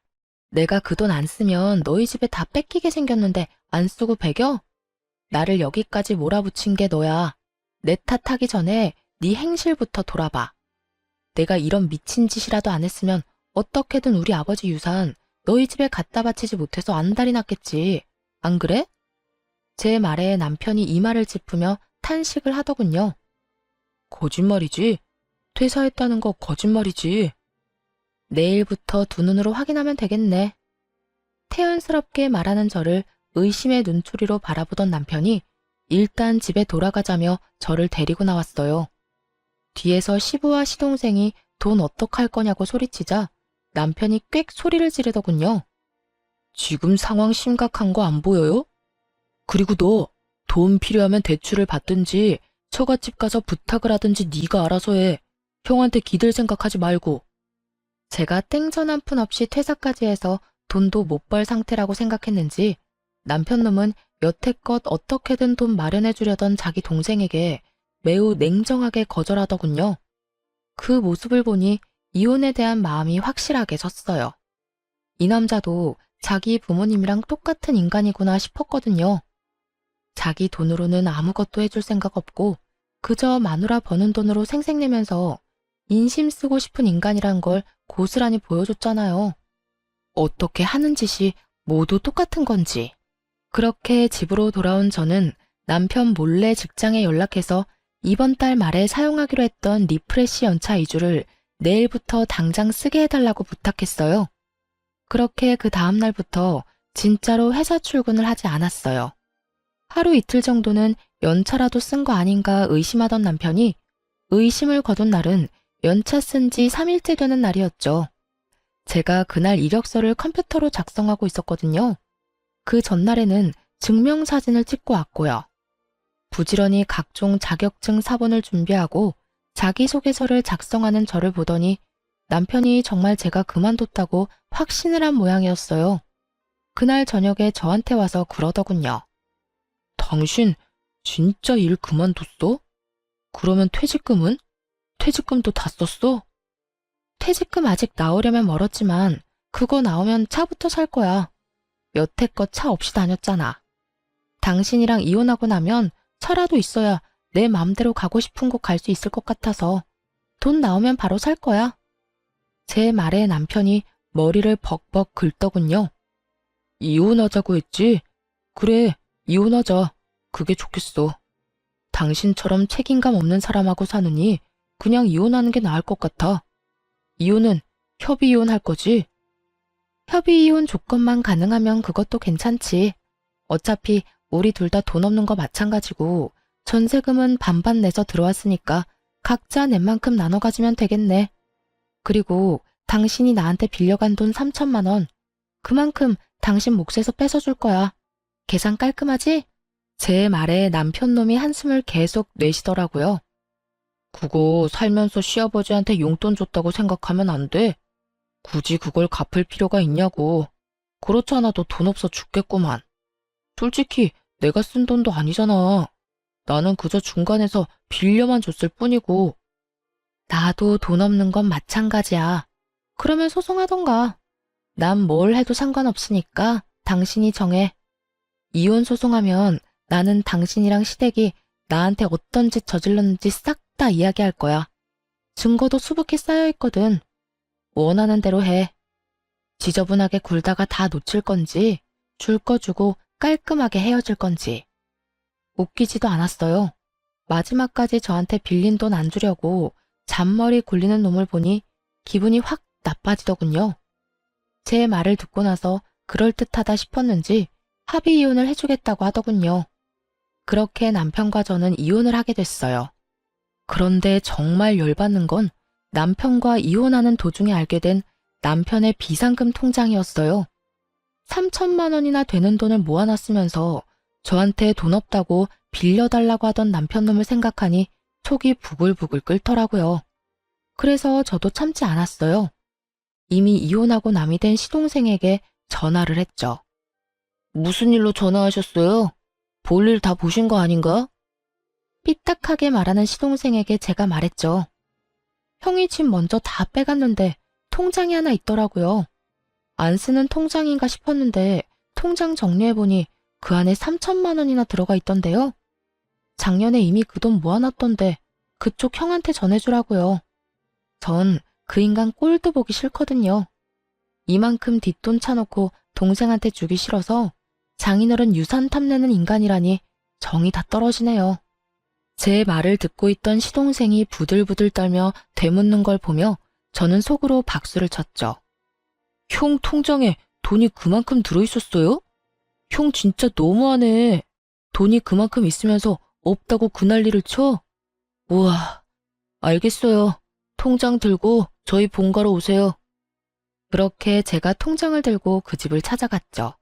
내가 그 돈 안 쓰면 너희 집에 다 뺏기게 생겼는데 안 쓰고 배겨? 나를 여기까지 몰아붙인 게 너야. 내 탓하기 전에 네 행실부터 돌아봐. 내가 이런 미친 짓이라도 안 했으면 어떻게든 우리 아버지 유산 너희 집에 갖다 바치지 못해서 안달이 났겠지. 안 그래? 제 말에 남편이 이마를 짚으며 탄식을 하더군요. 거짓말이지. 퇴사했다는 거 거짓말이지. 내일부터 두 눈으로 확인하면 되겠네. 태연스럽게 말하는 저를 의심의 눈초리로 바라보던 남편이 일단 집에 돌아가자며 저를 데리고 나왔어요. 뒤에서 시부와 시동생이 돈 어떡할 거냐고 소리치자 남편이 꽥 소리를 지르더군요. 지금 상황 심각한 거 안 보여요? 그리고 너 돈 필요하면 대출을 받든지 처갓집 가서 부탁을 하든지 네가 알아서 해. 형한테 기댈 생각하지 말고. 제가 땡전 한 푼 없이 퇴사까지 해서 돈도 못 벌 상태라고 생각했는지 남편 놈은 여태껏 어떻게든 돈 마련해 주려던 자기 동생에게 매우 냉정하게 거절하더군요. 그 모습을 보니 이혼에 대한 마음이 확실하게 섰어요. 이 남자도 자기 부모님이랑 똑같은 인간이구나 싶었거든요. 자기 돈으로는 아무것도 해줄 생각 없고 그저 마누라 버는 돈으로 생색내면서 인심 쓰고 싶은 인간이란 걸 고스란히 보여줬잖아요. 어떻게 하는 짓이 모두 똑같은 건지. 그렇게 집으로 돌아온 저는 남편 몰래 직장에 연락해서 이번 달 말에 사용하기로 했던 리프레시 연차 2주를 내일부터 당장 쓰게 해달라고 부탁했어요. 그렇게 그 다음 날부터 진짜로 회사 출근을 하지 않았어요. 하루 이틀 정도는 연차라도 쓴 거 아닌가 의심하던 남편이 의심을 거둔 날은 연차 쓴 지 3일째 되는 날이었죠. 제가 그날 이력서를 컴퓨터로 작성하고 있었거든요. 그 전날에는 증명사진을 찍고 왔고요. 부지런히 각종 자격증 사본을 준비하고 자기소개서를 작성하는 저를 보더니 남편이 정말 제가 그만뒀다고 확신을 한 모양이었어요. 그날 저녁에 저한테 와서 그러더군요. 당신 진짜 일 그만뒀어? 그러면 퇴직금은? 퇴직금도 다 썼어? 퇴직금 아직 나오려면 멀었지만 그거 나오면 차부터 살 거야. 여태껏 차 없이 다녔잖아. 당신이랑 이혼하고 나면 차라도 있어야 내 맘대로 가고 싶은 곳 갈 수 있을 것 같아서 돈 나오면 바로 살 거야. 제 말에 남편이 머리를 벅벅 긁더군요. 이혼하자고 했지? 그래, 이혼하자. 그게 좋겠어. 당신처럼 책임감 없는 사람하고 사느니 그냥 이혼하는 게 나을 것 같아. 이혼은 협의 이혼할 거지? 협의 이혼 조건만 가능하면 그것도 괜찮지. 어차피 우리 둘 다 돈 없는 거 마찬가지고 전세금은 반반 내서 들어왔으니까 각자 낸 만큼 나눠 가지면 되겠네. 그리고 당신이 나한테 빌려간 돈 3천만 원. 그만큼 당신 몫에서 뺏어줄 거야. 계산 깔끔하지? 제 말에 남편 놈이 한숨을 계속 내쉬더라고요. 그거 살면서 시아버지한테 용돈 줬다고 생각하면 안 돼. 굳이 그걸 갚을 필요가 있냐고. 그렇지 않아도 돈 없어 죽겠구만. 솔직히 내가 쓴 돈도 아니잖아. 나는 그저 중간에서 빌려만 줬을 뿐이고. 나도 돈 없는 건 마찬가지야. 그러면 소송하던가. 난 뭘 해도 상관없으니까 당신이 정해. 이혼 소송하면 나는 당신이랑 시댁이 나한테 어떤 짓 저질렀는지 싹 다 이야기할 거야. 증거도 수북히 쌓여있거든. 원하는 대로 해. 지저분하게 굴다가 다 놓칠 건지 줄 거 주고 깔끔하게 헤어질 건지. 웃기지도 않았어요. 마지막까지 저한테 빌린 돈 안 주려고 잔머리 굴리는 놈을 보니 기분이 확 나빠지더군요. 제 말을 듣고 나서 그럴듯하다 싶었는지 합의 이혼을 해주겠다고 하더군요. 그렇게 남편과 저는 이혼을 하게 됐어요. 그런데 정말 열받는 건 남편과 이혼하는 도중에 알게 된 남편의 비상금 통장이었어요. 3천만 원이나 되는 돈을 모아놨으면서 저한테 돈 없다고 빌려달라고 하던 남편 놈을 생각하니 속이 부글부글 끓더라고요. 그래서 저도 참지 않았어요. 이미 이혼하고 남이 된 시동생에게 전화를 했죠. 무슨 일로 전화하셨어요? 볼일 다 보신 거 아닌가? 삐딱하게 말하는 시동생에게 제가 말했죠. 형이 집 먼저 다 빼갔는데 통장이 하나 있더라고요. 안 쓰는 통장인가 싶었는데 통장 정리해보니 그 안에 3천만 원이나 들어가 있던데요. 작년에 이미 그 돈 모아놨던데 그쪽 형한테 전해주라고요. 전 그 인간 꼴도 보기 싫거든요. 이만큼 뒷돈 차놓고 동생한테 주기 싫어서 장인어른 유산 탐내는 인간이라니 정이 다 떨어지네요. 제 말을 듣고 있던 시동생이 부들부들 떨며 되묻는 걸 보며 저는 속으로 박수를 쳤죠. 형 통장에 돈이 그만큼 들어있었어요? 형 진짜 너무하네. 돈이 그만큼 있으면서 없다고 그 난리를 쳐? 우와, 알겠어요. 통장 들고 저희 본가로 오세요. 그렇게 제가 통장을 들고 그 집을 찾아갔죠.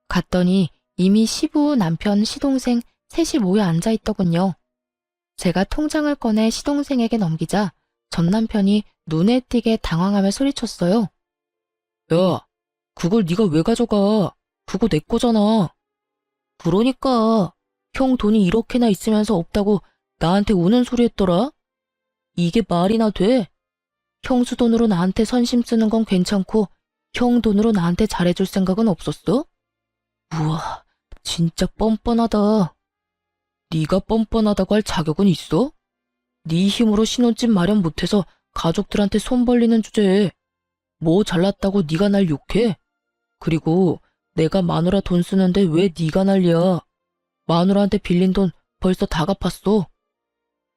갔더니 이미 시부, 남편, 시동생 셋이 모여 앉아 있더군요. 제가 통장을 꺼내 시동생에게 넘기자 전 남편이 눈에 띄게 당황하며 소리쳤어요. 야, 그걸 네가 왜 가져가? 그거 내 거잖아. 그러니까 형 돈이 이렇게나 있으면서 없다고 나한테 우는 소리 했더라? 이게 말이나 돼? 형수 돈으로 나한테 선심 쓰는 건 괜찮고 형 돈으로 나한테 잘해줄 생각은 없었어? 우와, 진짜 뻔뻔하다. 네가 뻔뻔하다고 할 자격은 있어? 네 힘으로 신혼집 마련 못해서 가족들한테 손 벌리는 주제에 뭐 잘났다고 네가 날 욕해? 그리고 내가 마누라 돈 쓰는데 왜 네가 난리야? 마누라한테 빌린 돈 벌써 다 갚았어.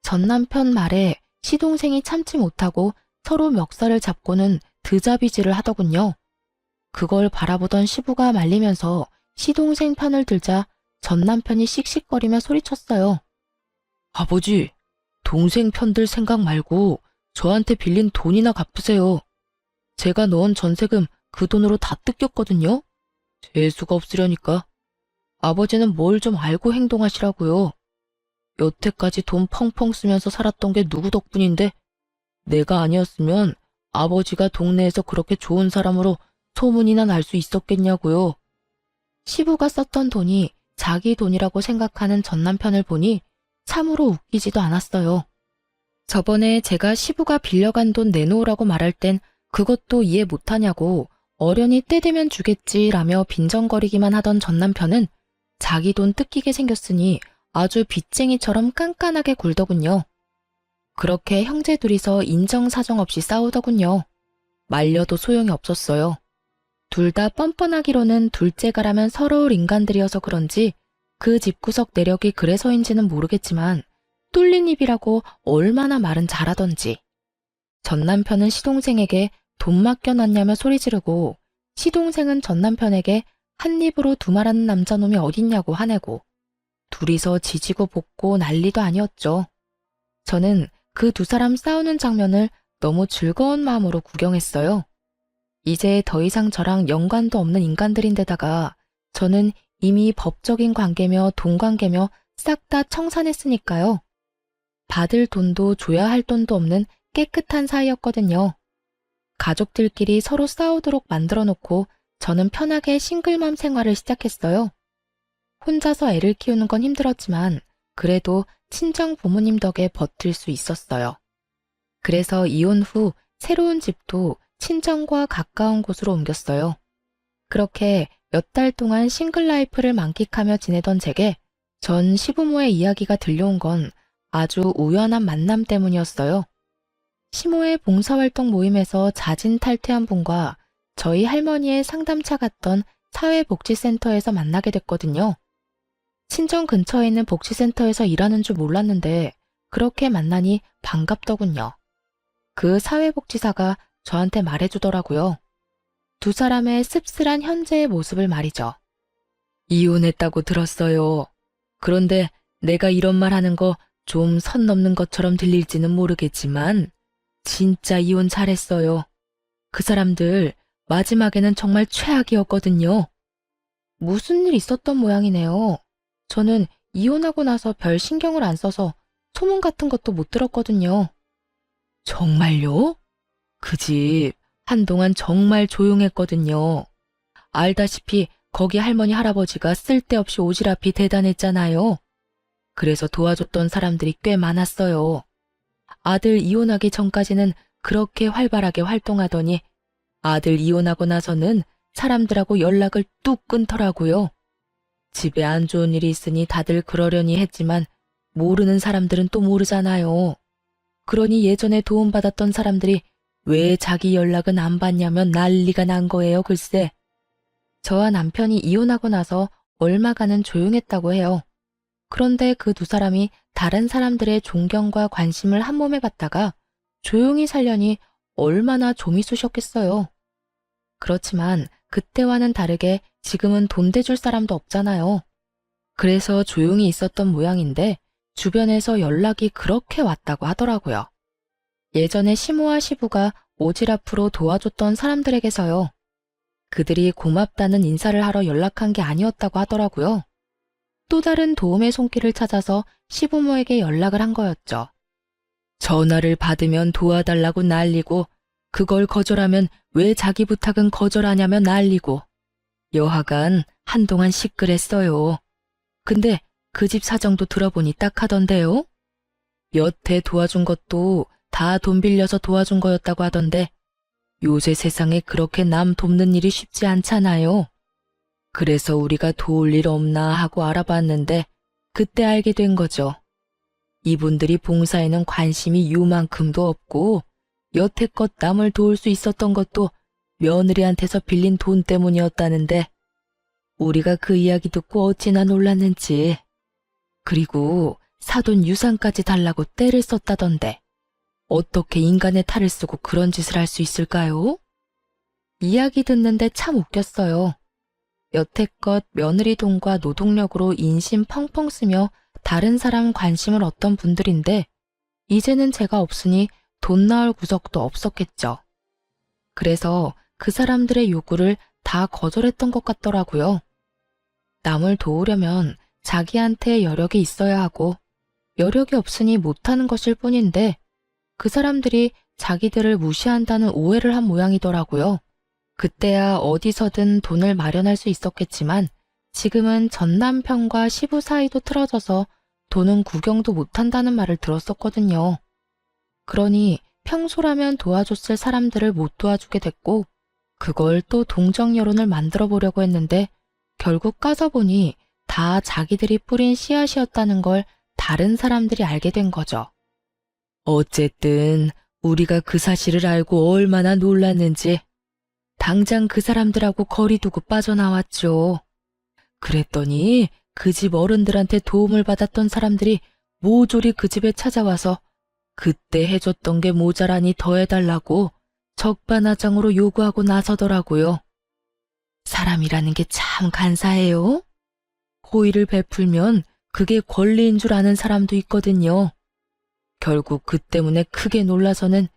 전 남편 말에 시동생이 참지 못하고 서로 멱살을 잡고는 드자비질을 하더군요. 그걸 바라보던 시부가 말리면서 시동생 편을 들자 전 남편이 씩씩거리며 소리쳤어요. 아버지, 동생 편들 생각 말고 저한테 빌린 돈이나 갚으세요. 제가 넣은 전세금 그 돈으로 다 뜯겼거든요. 재수가 없으려니까. 아버지는 뭘 좀 알고 행동하시라고요. 여태까지 돈 펑펑 쓰면서 살았던 게 누구 덕분인데 내가 아니었으면 아버지가 동네에서 그렇게 좋은 사람으로 소문이나 날 수 있었겠냐고요. 시부가 썼던 돈이 자기 돈이라고 생각하는 전 남편을 보니 참으로 웃기지도 않았어요. 저번에 제가 시부가 빌려간 돈 내놓으라고 말할 땐 그것도 이해 못하냐고 어련히 때 되면 주겠지라며 빈정거리기만 하던 전 남편은 자기 돈 뜯기게 생겼으니 아주 빚쟁이처럼 깐깐하게 굴더군요. 그렇게 형제 둘이서 인정사정 없이 싸우더군요. 말려도 소용이 없었어요. 둘 다 뻔뻔하기로는 둘째가라면 서러울 인간들이어서 그런지 그 집구석 내력이 그래서인지는 모르겠지만 뚫린 입이라고 얼마나 말은 잘하던지. 전 남편은 시동생에게 돈 맡겨놨냐며 소리 지르고 시동생은 전 남편에게 한 입으로 두말하는 남자놈이 어딨냐고 화내고 둘이서 지지고 볶고 난리도 아니었죠. 저는 그 두 사람 싸우는 장면을 너무 즐거운 마음으로 구경했어요. 이제 더 이상 저랑 연관도 없는 인간들인데다가 저는 이미 법적인 관계며 돈관계며 싹 다 청산했으니까요. 받을 돈도 줘야 할 돈도 없는 깨끗한 사이였거든요. 가족들끼리 서로 싸우도록 만들어 놓고 저는 편하게 싱글맘 생활을 시작했어요. 혼자서 애를 키우는 건 힘들었지만 그래도 친정 부모님 덕에 버틸 수 있었어요. 그래서 이혼 후 새로운 집도 친정과 가까운 곳으로 옮겼어요. 그렇게 몇 달 동안 싱글 라이프를 만끽하며 지내던 제게 전 시부모의 이야기가 들려온 건 아주 우연한 만남 때문이었어요. 시모의 봉사활동 모임에서 자진 탈퇴한 분과 저희 할머니의 상담차 갔던 사회복지센터에서 만나게 됐거든요. 친정 근처에 있는 복지센터에서 일하는 줄 몰랐는데 그렇게 만나니 반갑더군요. 그 사회복지사가 저한테 말해주더라고요. 두 사람의 씁쓸한 현재의 모습을 말이죠. 이혼했다고 들었어요. 그런데 내가 이런 말 하는 거 좀 선 넘는 것처럼 들릴지는 모르겠지만 진짜 이혼 잘했어요. 그 사람들 마지막에는 정말 최악이었거든요. 무슨 일 있었던 모양이네요. 저는 이혼하고 나서 별 신경을 안 써서 소문 같은 것도 못 들었거든요. 정말요? 그 집 한동안 정말 조용했거든요. 알다시피 거기 할머니 할아버지가 쓸데없이 오지랖이 대단했잖아요. 그래서 도와줬던 사람들이 꽤 많았어요. 아들 이혼하기 전까지는 그렇게 활발하게 활동하더니 아들 이혼하고 나서는 사람들하고 연락을 뚝 끊더라고요. 집에 안 좋은 일이 있으니 다들 그러려니 했지만 모르는 사람들은 또 모르잖아요. 그러니 예전에 도움받았던 사람들이 왜 자기 연락은 안 받냐면 난리가 난 거예요, 글쎄. 저와 남편이 이혼하고 나서 얼마간은 조용했다고 해요. 그런데 그 두 사람이 다른 사람들의 존경과 관심을 한 몸에 받다가 조용히 살려니 얼마나 좀이 쑤셨겠어요. 그렇지만 그때와는 다르게 지금은 돈 대줄 사람도 없잖아요. 그래서 조용히 있었던 모양인데 주변에서 연락이 그렇게 왔다고 하더라고요. 예전에 시모와 시부가 오지랖으로 도와줬던 사람들에게서요. 그들이 고맙다는 인사를 하러 연락한 게 아니었다고 하더라고요. 또 다른 도움의 손길을 찾아서 시부모에게 연락을 한 거였죠. 전화를 받으면 도와달라고 난리고 그걸 거절하면 왜 자기 부탁은 거절하냐며 난리고 여하간 한동안 시끌했어요. 근데 그 집 사정도 들어보니 딱하던데요. 여태 도와준 것도 다 돈 빌려서 도와준 거였다고 하던데 요새 세상에 그렇게 남 돕는 일이 쉽지 않잖아요. 그래서 우리가 도울 일 없나 하고 알아봤는데 그때 알게 된 거죠. 이분들이 봉사에는 관심이 요만큼도 없고 여태껏 남을 도울 수 있었던 것도 며느리한테서 빌린 돈 때문이었다는데 우리가 그 이야기 듣고 어찌나 놀랐는지. 그리고 사돈 유산까지 달라고 떼를 썼다던데 어떻게 인간의 탈을 쓰고 그런 짓을 할 수 있을까요? 이야기 듣는데 참 웃겼어요. 여태껏 며느리 돈과 노동력으로 인심 펑펑 쓰며 다른 사람 관심을 얻던 분들인데 이제는 제가 없으니 돈 나올 구석도 없었겠죠. 그래서 그 사람들의 요구를 다 거절했던 것 같더라고요. 남을 도우려면 자기한테 여력이 있어야 하고 여력이 없으니 못하는 것일 뿐인데 그 사람들이 자기들을 무시한다는 오해를 한 모양이더라고요. 그때야 어디서든 돈을 마련할 수 있었겠지만 지금은 전 남편과 시부 사이도 틀어져서 돈은 구경도 못한다는 말을 들었었거든요. 그러니 평소라면 도와줬을 사람들을 못 도와주게 됐고 그걸 또 동정 여론을 만들어 보려고 했는데 결국 까서 보니 다 자기들이 뿌린 씨앗이었다는 걸 다른 사람들이 알게 된 거죠. 어쨌든 우리가 그 사실을 알고 얼마나 놀랐는지 당장 그 사람들하고 거리 두고 빠져나왔죠. 그랬더니 그 집 어른들한테 도움을 받았던 사람들이 모조리 그 집에 찾아와서 그때 해줬던 게 모자라니 더 해달라고 적반하장으로 요구하고 나서더라고요. 사람이라는 게 참 간사해요. 호의를 베풀면 그게 권리인 줄 아는 사람도 있거든요. 결국 그 때문에 크게 놀라서는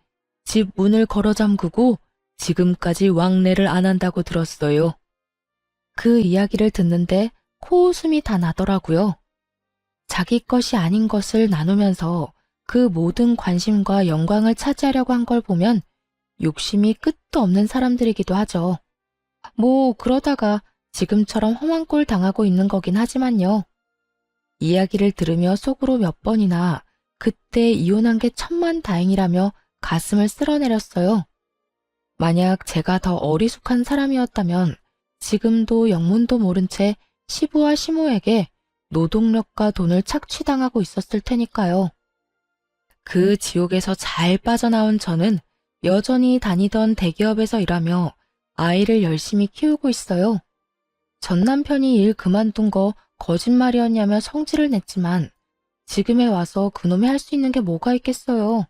집 문을 걸어 잠그고 지금까지 왕래를 안 한다고 들었어요. 그 이야기를 듣는데 코웃음이 다 나더라고요. 자기 것이 아닌 것을 나누면서 그 모든 관심과 영광을 차지하려고 한 걸 보면 욕심이 끝도 없는 사람들이기도 하죠. 뭐 그러다가 지금처럼 험한 꼴 당하고 있는 거긴 하지만요. 이야기를 들으며 속으로 몇 번이나 그때 이혼한 게 천만다행이라며 가슴을 쓸어내렸어요. 만약 제가 더 어리숙한 사람이었다면 지금도 영문도 모른 채 시부와 시모에게 노동력과 돈을 착취당하고 있었을 테니까요. 그 지옥에서 잘 빠져나온 저는 여전히 다니던 대기업에서 일하며 아이를 열심히 키우고 있어요. 전 남편이 일 그만둔 거 거짓말이었냐며 성질을 냈지만 지금에 와서 그놈이 할 수 있는 게 뭐가 있겠어요.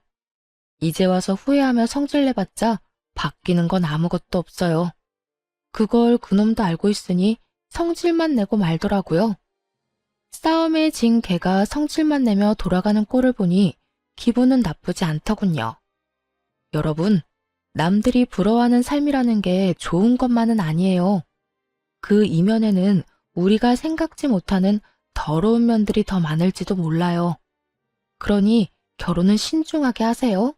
이제 와서 후회하며 성질 내봤자 바뀌는 건 아무것도 없어요. 그걸 그놈도 알고 있으니 성질만 내고 말더라고요. 싸움에 진 개가 성질만 내며 돌아가는 꼴을 보니 기분은 나쁘지 않더군요. 여러분, 남들이 부러워하는 삶이라는 게 좋은 것만은 아니에요. 그 이면에는 우리가 생각지 못하는 더러운 면들이 더 많을지도 몰라요. 그러니 결혼은 신중하게 하세요.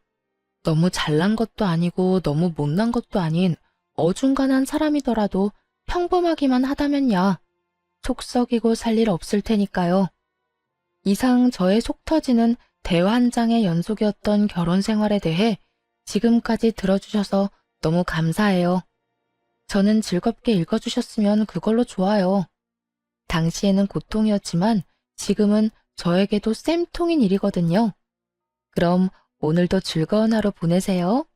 너무 잘난 것도 아니고 너무 못난 것도 아닌 어중간한 사람이더라도 평범하기만 하다면야 속 썩이고 살 일 없을 테니까요. 이상 저의 속 터지는 대화 한 장의 연속이었던 결혼 생활에 대해 지금까지 들어주셔서 너무 감사해요. 저는 즐겁게 읽어주셨으면 그걸로 좋아요. 당시에는 고통이었지만 지금은 저에게도 쌤통인 일이거든요. 그럼 오늘도 즐거운 하루 보내세요.